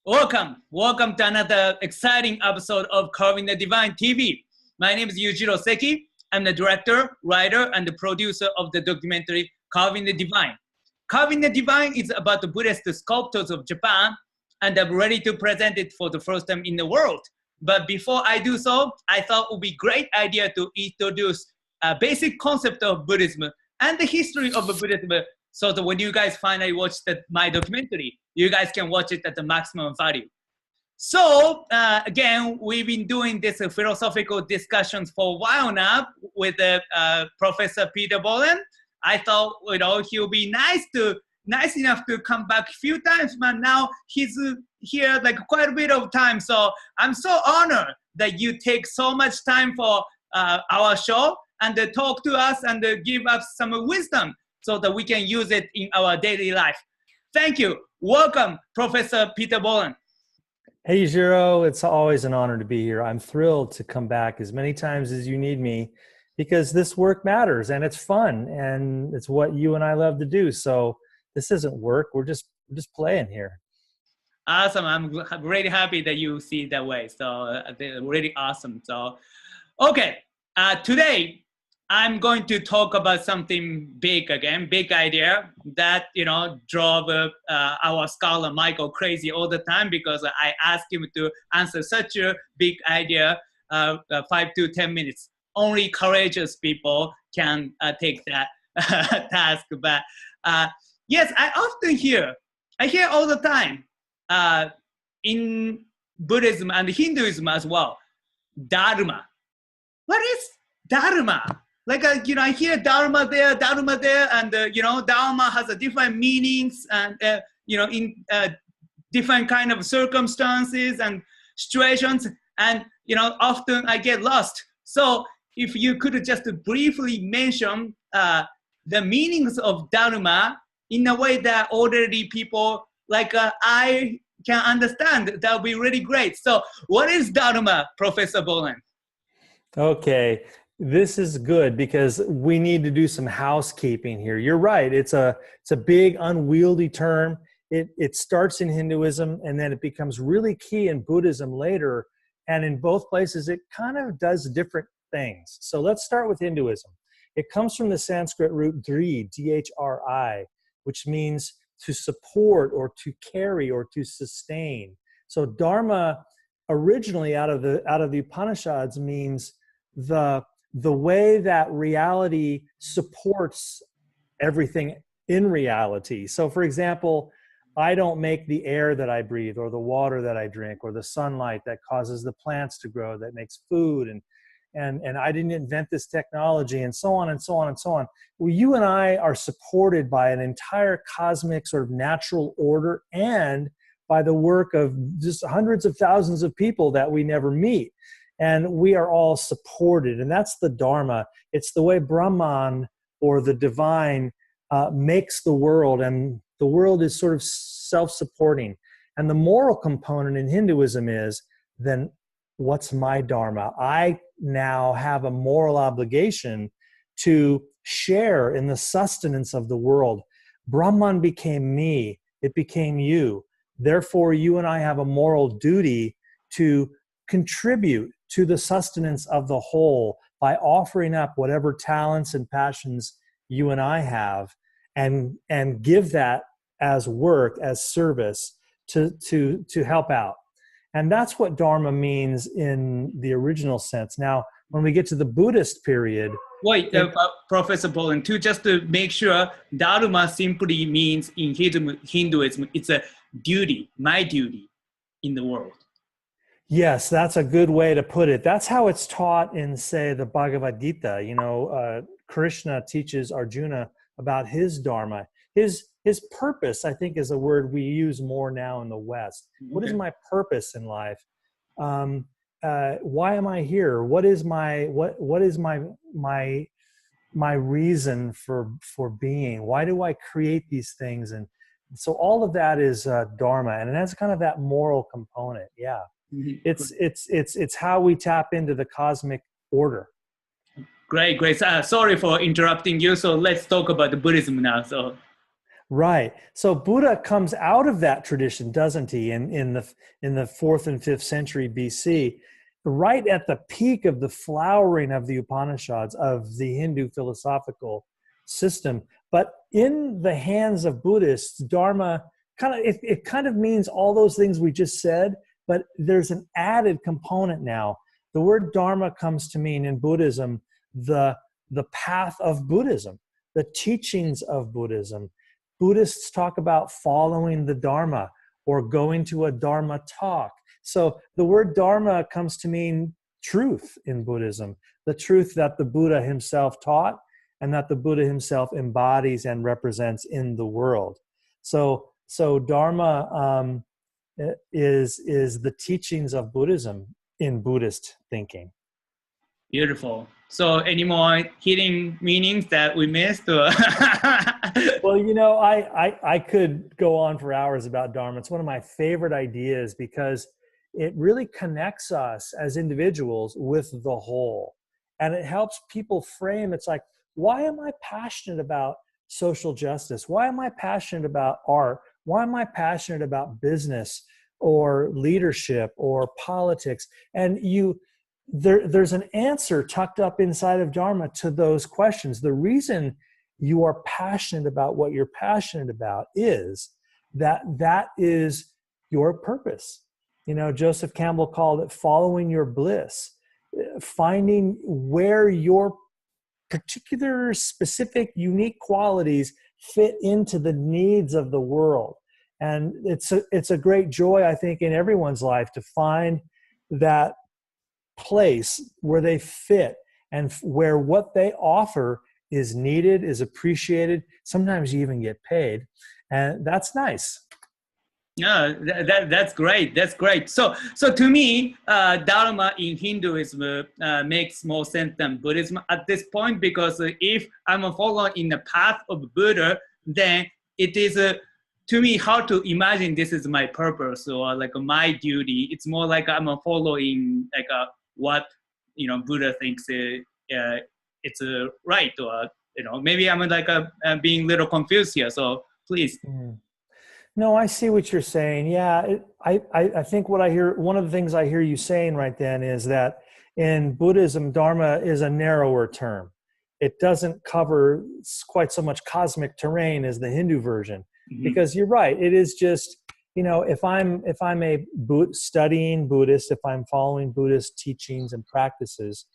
Welcome to another exciting episode of Carving the Divine TV. My name is Yujiro Seki. I'm the director, writer, and the producer of the documentary Carving the Divine. Carving the Divine is about the Buddhist Sculptors of Japan, and I'm ready to present it for the first time in the world. But before I do so, I thought it would be a great idea to introduce a basic concept of Buddhism and the history of Buddhism, so that when you guys finally watch my documentary, you guys can watch it at the maximum value. So again, we've been doing this philosophical discussions for a while now with Professor Peter Bolland. I thought he'll be nice enough to come back a few times, but now he's here like quite a bit of time. So I'm so honored that you take so much time for our show and talk to us and give us some wisdom so that we can use it in our daily life. Thank you. Welcome, Professor Peter Bolland. Hey, Yujiro. It's always an honor to be here. I'm thrilled to come back as many times as you need me because this work matters and it's fun and it's what you and I love to do. So this isn't work. We're just playing here. Awesome. I'm really happy that you see it that way. So really awesome. So, okay. Today, I'm going to talk about something big again, big idea that, drove our scholar Michael crazy all the time because I asked him to answer such a big idea 5 to 10 minutes. Only courageous people can take that task. But yes, I hear all the time in Buddhism and Hinduism as well, Dharma. What is Dharma? Like, I hear Dharma there, and, Dharma has a different meanings and, in different kind of circumstances and situations. And, often I get lost. So if you could just briefly mention the meanings of Dharma in a way that ordinary people like I can understand, that would be really great. So what is Dharma, Professor Bolland? Okay. This is good because we need to do some housekeeping here. You're right. It's a big, unwieldy term. It starts in Hinduism and then it becomes really key in Buddhism later. And in both places, it kind of does different things. So let's start with Hinduism. It comes from the Sanskrit root dhri, D-H-R-I, which means to support or to carry or to sustain. So Dharma originally out of the Upanishads means the way that reality supports everything in reality. So for example, I don't make the air that I breathe or the water that I drink or the sunlight that causes the plants to grow, that makes food, and I didn't invent this technology, and so on and so on and so on. Well, you and I are supported by an entire cosmic sort of natural order and by the work of just hundreds of thousands of people that we never meet. And we are all supported, and that's the Dharma. It's the way Brahman, or the divine, makes the world, and the world is sort of self-supporting. And the moral component in Hinduism is, then what's my Dharma? I now have a moral obligation to share in the sustenance of the world. Brahman became me. It became you. Therefore, you and I have a moral duty to contribute to the sustenance of the whole by offering up whatever talents and passions you and I have and give that as work, as service to help out. And that's what Dharma means in the original sense. Now, when we get to the Buddhist period... Wait, Professor Bolland, just to make sure, Dharma simply means in Hinduism, it's a duty, my duty in the world. Yes, that's a good way to put it. That's how it's taught in, say, the Bhagavad Gita. Krishna teaches Arjuna about his Dharma. His purpose, I think, is a word we use more now in the West. Okay. What is my purpose in life? Why am I here? What is my reason for being? Why do I create these things? And so all of that is Dharma, and it has kind of that moral component. Yeah. It's how we tap into the cosmic order. Great. Sorry for interrupting you. So let's talk about the Buddhism now. So Right. So Buddha comes out of that tradition, doesn't he? In the fourth and fifth century BC, right at the peak of the flowering of the Upanishads, of the Hindu philosophical system. But in the hands of Buddhists, Dharma it kind of means all those things we just said, but there's an added component now. The word Dharma comes to mean in Buddhism the path of Buddhism, the teachings of Buddhism. Buddhists talk about following the Dharma or going to a Dharma talk. So the word Dharma comes to mean truth in Buddhism, the truth that the Buddha himself taught and that the Buddha himself embodies and represents in the world. So Dharma is the teachings of Buddhism in Buddhist thinking. Beautiful. So any more hidden meanings that we missed? Or Well, you know, I could go on for hours about Dharma. It's one of my favorite ideas because it really connects us as individuals with the whole. And it helps people frame, it's like, why am I passionate about social justice? Why am I passionate about art? Why am I passionate about business or leadership or politics? And there's an answer tucked up inside of Dharma to those questions. The reason you are passionate about what you're passionate about is that is your purpose. You know, Joseph Campbell called it following your bliss, finding where your particular, specific, unique qualities fit into the needs of the world. And it's a great joy, I think, in everyone's life to find that place where they fit and where what they offer is needed, is appreciated. Sometimes you even get paid. And that's nice. Yeah, that's great. That's great. So to me, Dharma in Hinduism makes more sense than Buddhism at this point, because if I'm following in the path of Buddha, then it is to me hard to imagine this is my purpose or like my duty. It's more like I'm following like what Buddha thinks it's right, or maybe I'm like being a little confused here. So please. No, I see what you're saying. Yeah, I think what I hear, one of the things I hear you saying right then is that in Buddhism, Dharma is a narrower term. It doesn't cover quite so much cosmic terrain as the Hindu version, because you're right. It is just, if I'm studying Buddhist, if I'm following Buddhist teachings and practices,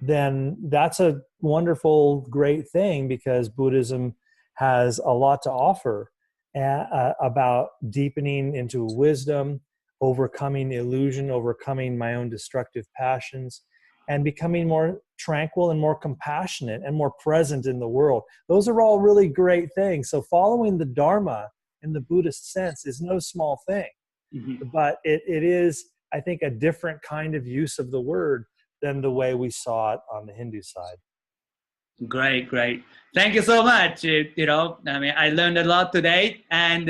then that's a wonderful, great thing, because Buddhism has a lot to offer about deepening into wisdom, overcoming illusion, overcoming my own destructive passions, and becoming more tranquil and more compassionate and more present in the world. Those are all really great things. So following the Dharma in the Buddhist sense is no small thing, but it is, I think, a different kind of use of the word than the way we saw it on the Hindu side. Great. Thank you so much. I learned a lot today, and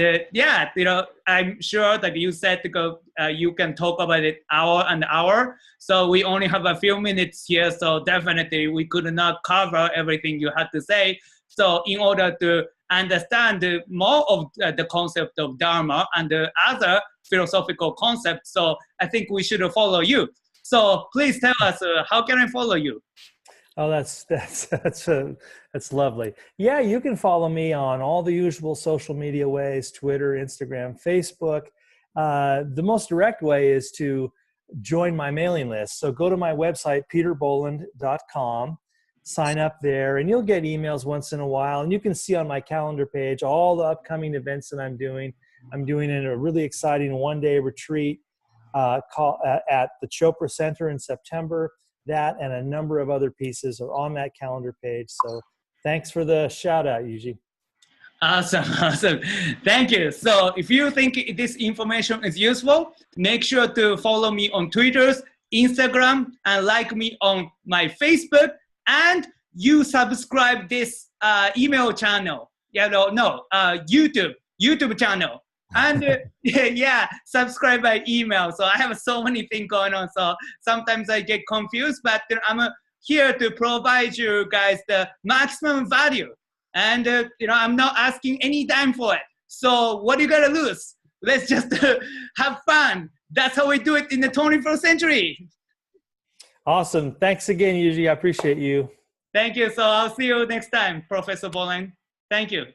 I'm sure that you said to go, you can talk about it hour and hour. So we only have a few minutes here. So definitely we could not cover everything you had to say. So in order to understand more of the concept of Dharma and the other philosophical concepts, so I think we should follow you. So please tell us, how can I follow you? Oh, that's lovely. Yeah, you can follow me on all the usual social media ways: Twitter, Instagram, Facebook. The most direct way is to join my mailing list. So go to my website, peterbolland.com, sign up there, and you'll get emails once in a while. And you can see on my calendar page all the upcoming events that I'm doing. I'm doing a really exciting one-day retreat at the Chopra Center in September. That and a number of other pieces are on that calendar page. So thanks for the shout out, Yuji. Awesome. Thank you. So if you think this information is useful, make sure to follow me on Twitter, Instagram, and like me on my Facebook, and you subscribe this email channel. YouTube channel. And subscribe by email. So I have so many things going on. So sometimes I get confused, but I'm here to provide you guys the maximum value. And I'm not asking any time for it. So what do you gotta lose? Let's just have fun. That's how we do it in the 21st century. Awesome. Thanks again, Yuji. I appreciate you. Thank you. So I'll see you next time, Professor Bolland. Thank you.